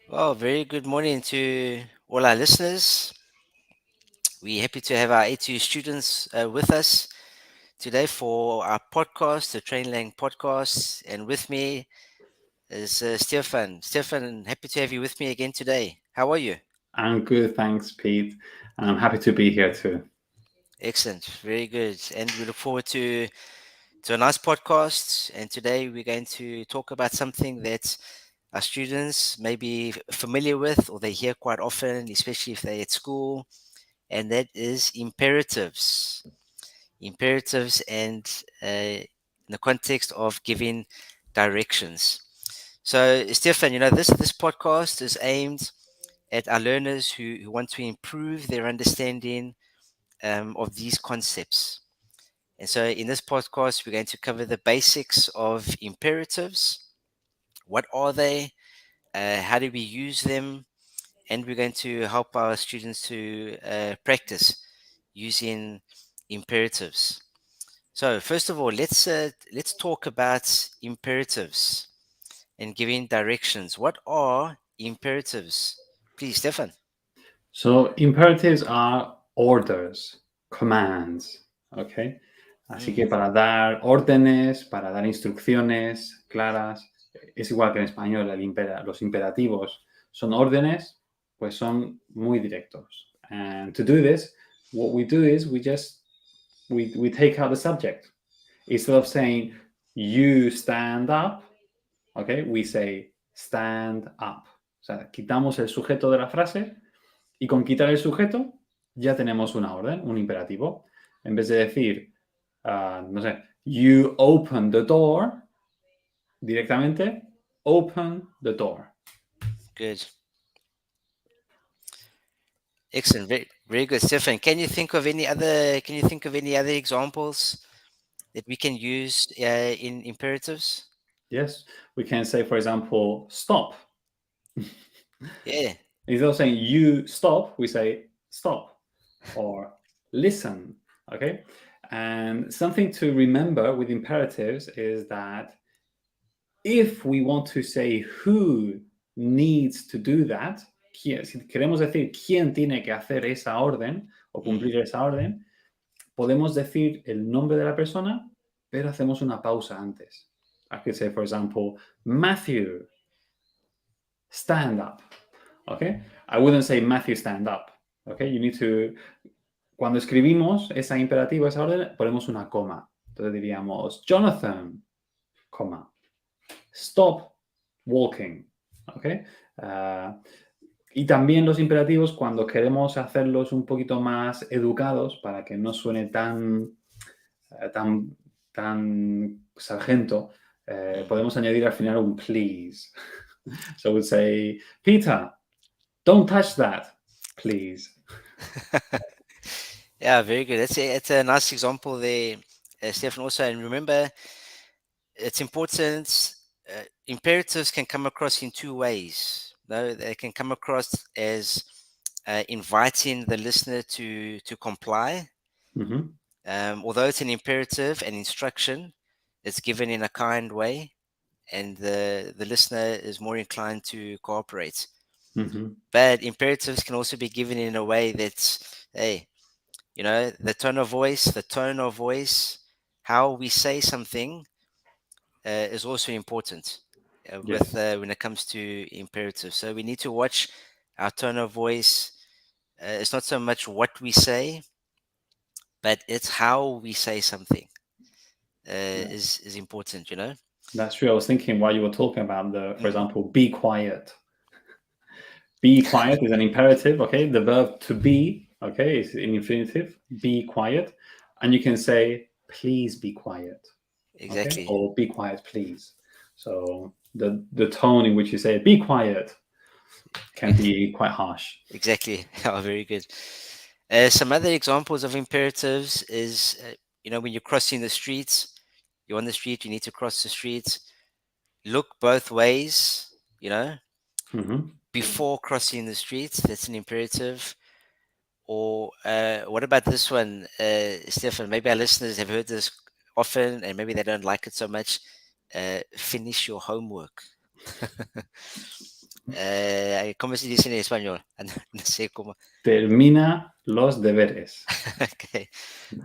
Well, very good morning to all our listeners. We're happy to have our A2 students with us today for our podcast, the Trainlang podcast. And with me is Stefan. Stefan, happy to have you with me again today. How are you? I'm good, thanks, Pete. And I'm happy to be here too. Excellent, very good. And we look forward to a nice podcast. And today we're going to talk about something that our students may be familiar with or they hear quite often, especially if they're at school, and that is imperatives. Imperatives and in the context of giving directions. So, Stefan, this podcast is aimed at our learners who want to improve their understanding of these concepts. And so, in this podcast, we're going to cover the basics of imperatives. What are they? How do we use them? And we're going to help our students to practice using imperatives. So first of all, let's talk about imperatives and giving directions. What are imperatives? Please, Stefan. So, imperatives are orders, commands, ¿ok? Así que Mm, para dar órdenes, para dar instrucciones claras, es igual que en español, los imperativos son órdenes, pues son muy directos. And to do this, what we do is we take out the subject. Instead of saying, you stand up, ¿ok? We say stand up. O sea, quitamos el sujeto de la frase y con quitar el sujeto ya tenemos una orden, un imperativo. En vez de decir, no sé, you open the door, directamente, open the door. good. Excellent. Very, very good, Stefan. Can you think of any other examples that we can use in imperatives? Yes, we can say, for example, stop. Yeah. Instead of saying you stop, we say stop or listen. Okay. And something to remember with imperatives is that if we want to say who needs to do that, si queremos decir quién tiene que hacer esa orden o Mm, cumplir esa orden, podemos decir el nombre de la persona, pero hacemos una pausa antes. I could say, for example, Matthew, stand up. Okay? I wouldn't say Matthew, stand up. Okay? You need to. Cuando escribimos esa imperativa, esa orden, ponemos una coma. Entonces diríamos, Jonathan, coma, stop walking. ¿Ok? Ah, y también los imperativos, cuando queremos hacerlos un poquito más educados para que no suene tan, tan sargento, mm. podemos añadir al final un please. So we'd say, Peter, don't touch that, please. Yeah, very good. That's a nice example there, Stefan. Also, and remember, it's important. Imperatives can come across in two ways. No, they can come across as inviting the listener to comply. Mhm. Although it's an imperative and instruction, it's given in a kind way, and the listener is more inclined to cooperate. Mhm. But imperatives can also be given in a way that's, hey, the tone of voice, how we say something is also important with Yes. when it comes to imperatives. So we need to watch our tone of voice. It's not so much what we say, but it's how we say something Yeah. is important. That's true. I was thinking while you were talking about for Mm, example, be quiet. Be quiet is an imperative, okay? The verb to be, okay, is in infinitive. Be quiet. And you can say, please be quiet, okay? exactly, Or be quiet, please. So the tone in which you say, be quiet, can be quite harsh. exactly. Oh, very good. Some other examples of imperatives is, when you're crossing the streets, you're on the street, you need to cross the street. Look both ways. You know, Mhm. before crossing the streets. That's an imperative. Or what about this one, Stefan? Maybe our listeners have heard this often, and maybe they don't like it so much. Finish your homework. ¿Cómo se dice en español? No sé cómo. Termina los deberes. Okay.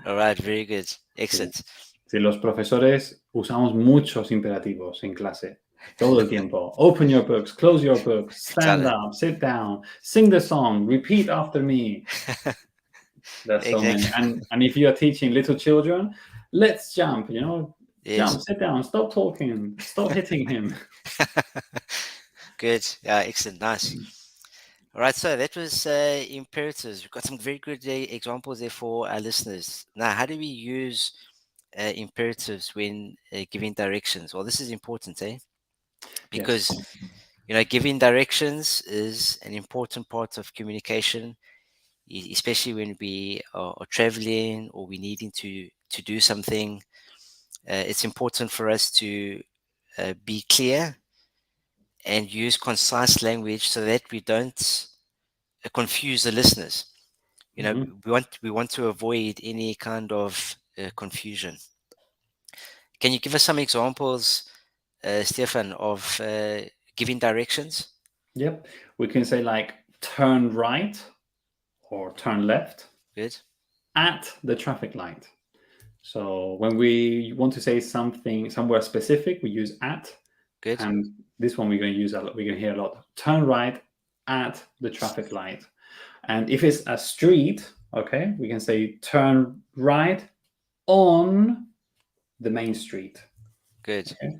All right. Very good. Sí. Excellent. Sí, los profesores usamos muchos imperativos en clase. Todo el tiempo. Open your books, close your books, stand Claro. up, sit down, sing the song, repeat after me. There's so many. Exactly. And if you're teaching little children, let's jump, jump, Yes. sit down, stop talking, stop hitting him. Good. Yeah. Excellent. Nice. All right. So that was imperatives. We've got some very good examples there for our listeners. Now, how do we use imperatives when giving directions? Well, this is important, Yes. because giving directions is an important part of communication, especially when we are traveling or we needing to do something. It's important for us to be clear and use concise language so that we don't confuse the listeners. Mhm. We want to avoid any kind of confusion. Can you give us some examples, Stefan, of giving directions? Yep. We can say like turn right or turn left Good. at the traffic light. So when we want to say something somewhere specific, we use at. Good. And this one we're going to use a lot. We're going to hear a lot. Turn right at the traffic light. And if it's a street, okay, we can say turn right on the main street. Good. Okay.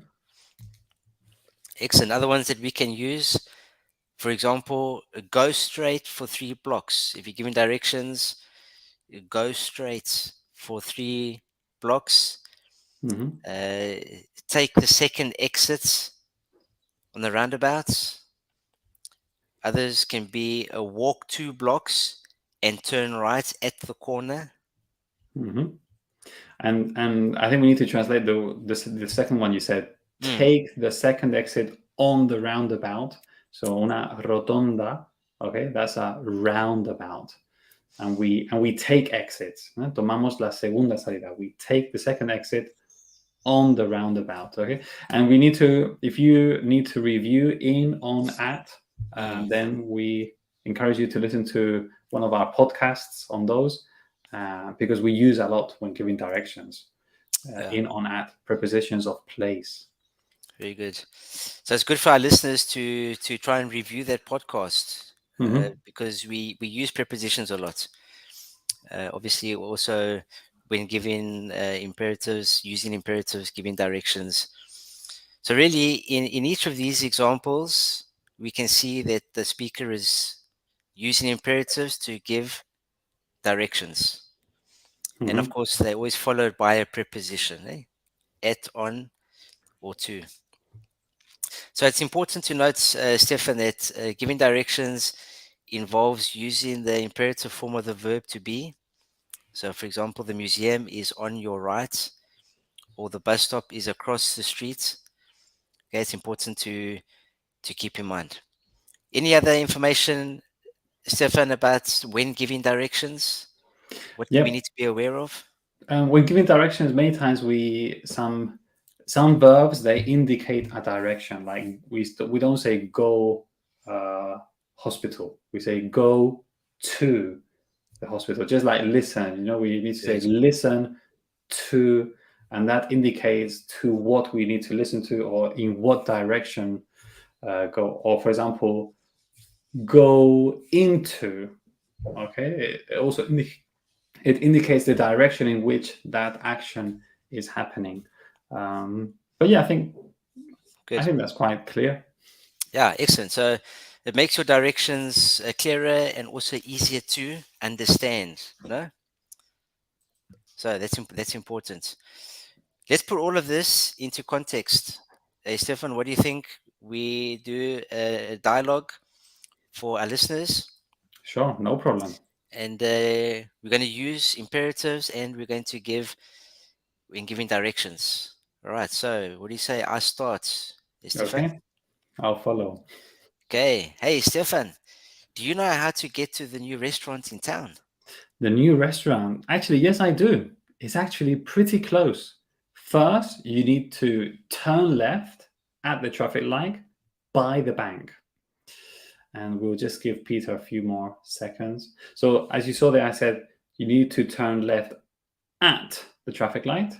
Excellent. Other ones that we can use, for example, go straight for 3 blocks. If you're giving directions, go straight for 3 blocks. Mhm. Take the second exit on the roundabouts. Others can be walk 2 blocks and turn right at the corner. Mhm. And I think we need to translate the second one you said. Mm, Take the second exit on the roundabout. So una rotonda, okay, that's a roundabout. And we take exits. ¿No? Tomamos la segunda salida. We take the second exit on the roundabout. Okay, and we need to, if you need to review in, on, at, then we encourage you to listen to one of our podcasts on those because we use a lot when giving directions. yeah, In, on, at, prepositions of place. very good. So it's good for our listeners to try and review that podcast Mhm. because we use prepositions a lot. Obviously, also when giving imperatives, using imperatives, giving directions. So really, in each of these examples, we can see that the speaker is using imperatives to give directions. And of Mhm. course, they're always followed by a preposition, at, on, or to. So it's important to note, Stefan, that giving directions involves using the imperative form of the verb to be. So, for example, the museum is on your right, or the bus stop is across the street. Okay, it's important to keep in mind. Any other information, Stefan, about when giving directions? What do we Yep. need to be aware of? When giving directions, many times some verbs they indicate a direction. Like we don't say go hospital. We say go to the hospital. Just like listen, we need to say Good. listen to, and that indicates to what we need to listen to or in what direction go. Or for example, go into. Okay, it also it indicates the direction in which that action is happening. But yeah, I Good. think that's quite clear. Yeah, excellent. So it makes your directions clearer and also easier to understand. No, so that's important. Let's put all of this into context. Hey, Stefan, what do you think? We do a dialogue for our listeners, Sure, no problem. and we're going to use imperatives, and we're going to give in giving directions. All right. So, what do you say? I start, Stefan. Okay, I'll follow. Okay. Hey, Stefan. Do you know how to get to the new restaurant in town? The new restaurant, actually, yes, I do. It's actually pretty close. First, you need to turn left at the traffic light by the bank. And we'll just give Peter a few more seconds. So as you saw there, I said you need to turn left at the traffic light,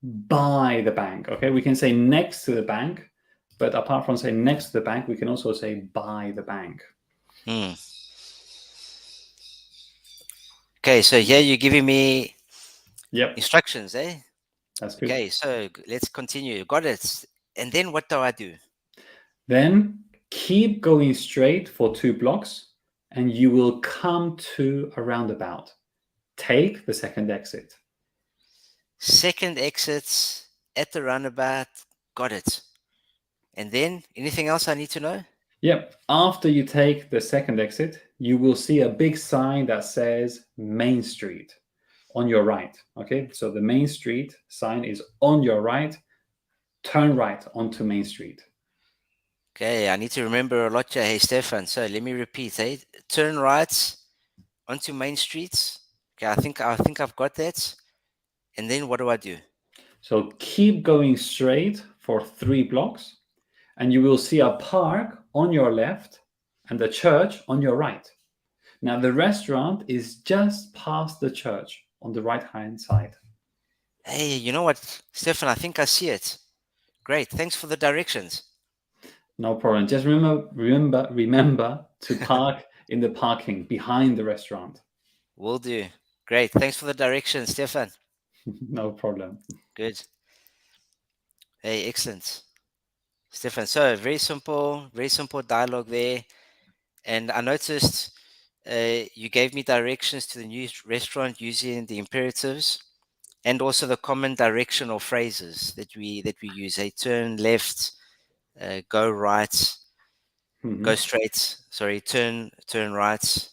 by the bank. Okay, we can say next to the bank, but apart from saying next to the bank, we can also say by the bank. Okay, so here you're giving me Yep, instructions, eh? that's good. Okay, so let's continue. Got it. And then what do I do? Then keep going straight for 2 blocks and you will come to a roundabout. Take the second exit. Second exit at the roundabout. Got it. And then anything else I need to know? Yep, after you take the second exit, you will see a big sign that says Main Street on your right. Okay, so the Main Street sign is on your right. Turn right onto Main Street. Okay, I need to remember a lot here. Hey, Stefan. So let me repeat. Hey, turn right onto Main Street. Okay, I think I've got that. And then what do I do? So keep going straight for 3 blocks and you will see a park on your left and the church on your right. Now the restaurant is just past the church on the right-hand side. Hey, you know what, Stefan? I think I see it. Great. Thanks for the directions. No problem. Just remember to park in the parking behind the restaurant. Will do. Great. Thanks for the directions, Stefan. No problem. Good. Hey, excellent. Stefan, so very simple dialogue there. And I noticed you gave me directions to the new restaurant using the imperatives and also the common directional phrases that we use. Hey, turn left, go right, go straight. Sorry, turn right.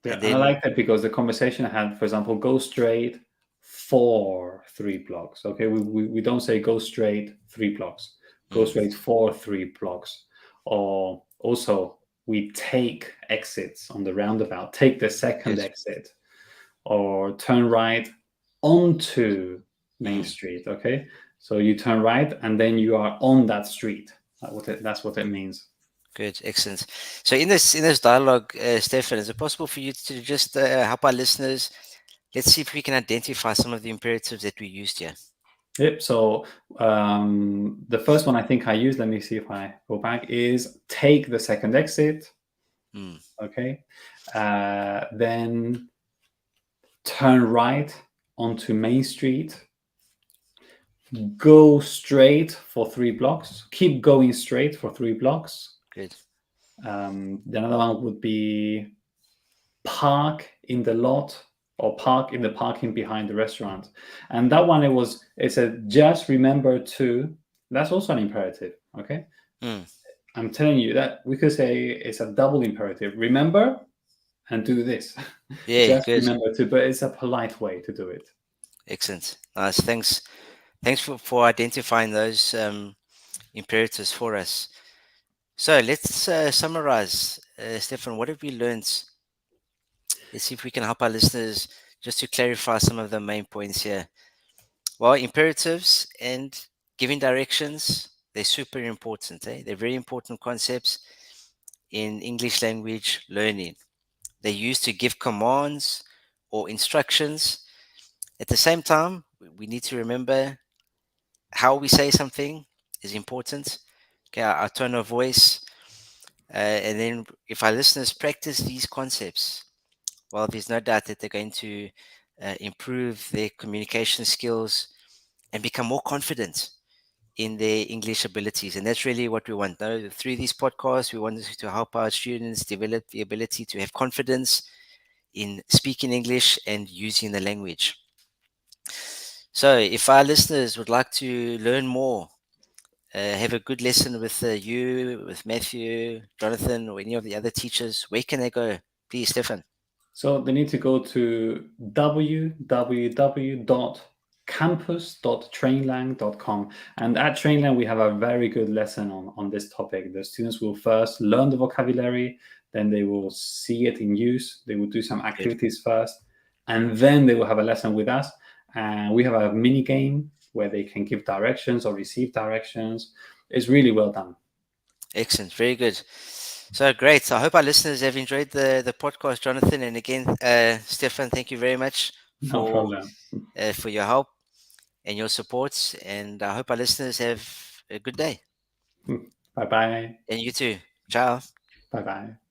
Yeah, And and I then like that because the conversation I had, for example, go straight for 3 blocks. Okay, we don't say go straight 3 blocks, go straight for 3 blocks. Or also, we take exits on the roundabout, take the second good. exit, or turn right onto Main Street. Okay, so you turn right and then you are on that street. That's what it means. Good, excellent. So in this dialogue, Stefan, is it possible for you to just help our listeners? Let's see if we can identify some of the imperatives that we used here. Yep. So the first one I think I used, let me see if I go back, is take the second exit. Okay. Then turn right onto Main Street. Go straight for 3 blocks. Keep going straight for 3 blocks. Good. The another one would be park in the lot or park in the parking behind the restaurant. And that one, it said, just remember to, that's also an imperative. Okay. I'm telling you that we could say it's a double imperative. Remember and do this. Yeah, Just good. remember to, but it's a polite way to do it. Excellent. Nice. Thanks for identifying those imperatives for us. So let's summarize, Stefan. What have we learned? Let's see if we can help our listeners just to clarify some of the main points here. Well, imperatives and giving directions, they're super important. They're very important concepts in English language learning. They're used to give commands or instructions. At the same time, we need to remember how we say something is important. Okay, our tone of voice. And then if our listeners practice these concepts, well, there's no doubt that they're going to improve their communication skills and become more confident in their English abilities. And that's really what we want. Now, through these podcasts, we want to help our students develop the ability to have confidence in speaking English and using the language. So if our listeners would like to learn more, have a good lesson with you, with Matthew, Jonathan, or any of the other teachers, where can they go? Please, Stefan. So they need to go to www.campus.trainlang.com. And at Trainlang, we have a very good lesson on this topic. The students will first learn the vocabulary, then they will see it in use. They will do some activities first, and then they will have a lesson with us. And we have a mini game where they can give directions or receive directions. It's really well done. Excellent. Very good. So great. I hope our listeners have enjoyed the podcast, Jonathan. And again, Stefan, thank you very much No problem. for your help and your support. And I hope our listeners have a good day. Bye bye. And you too. Ciao. Bye bye.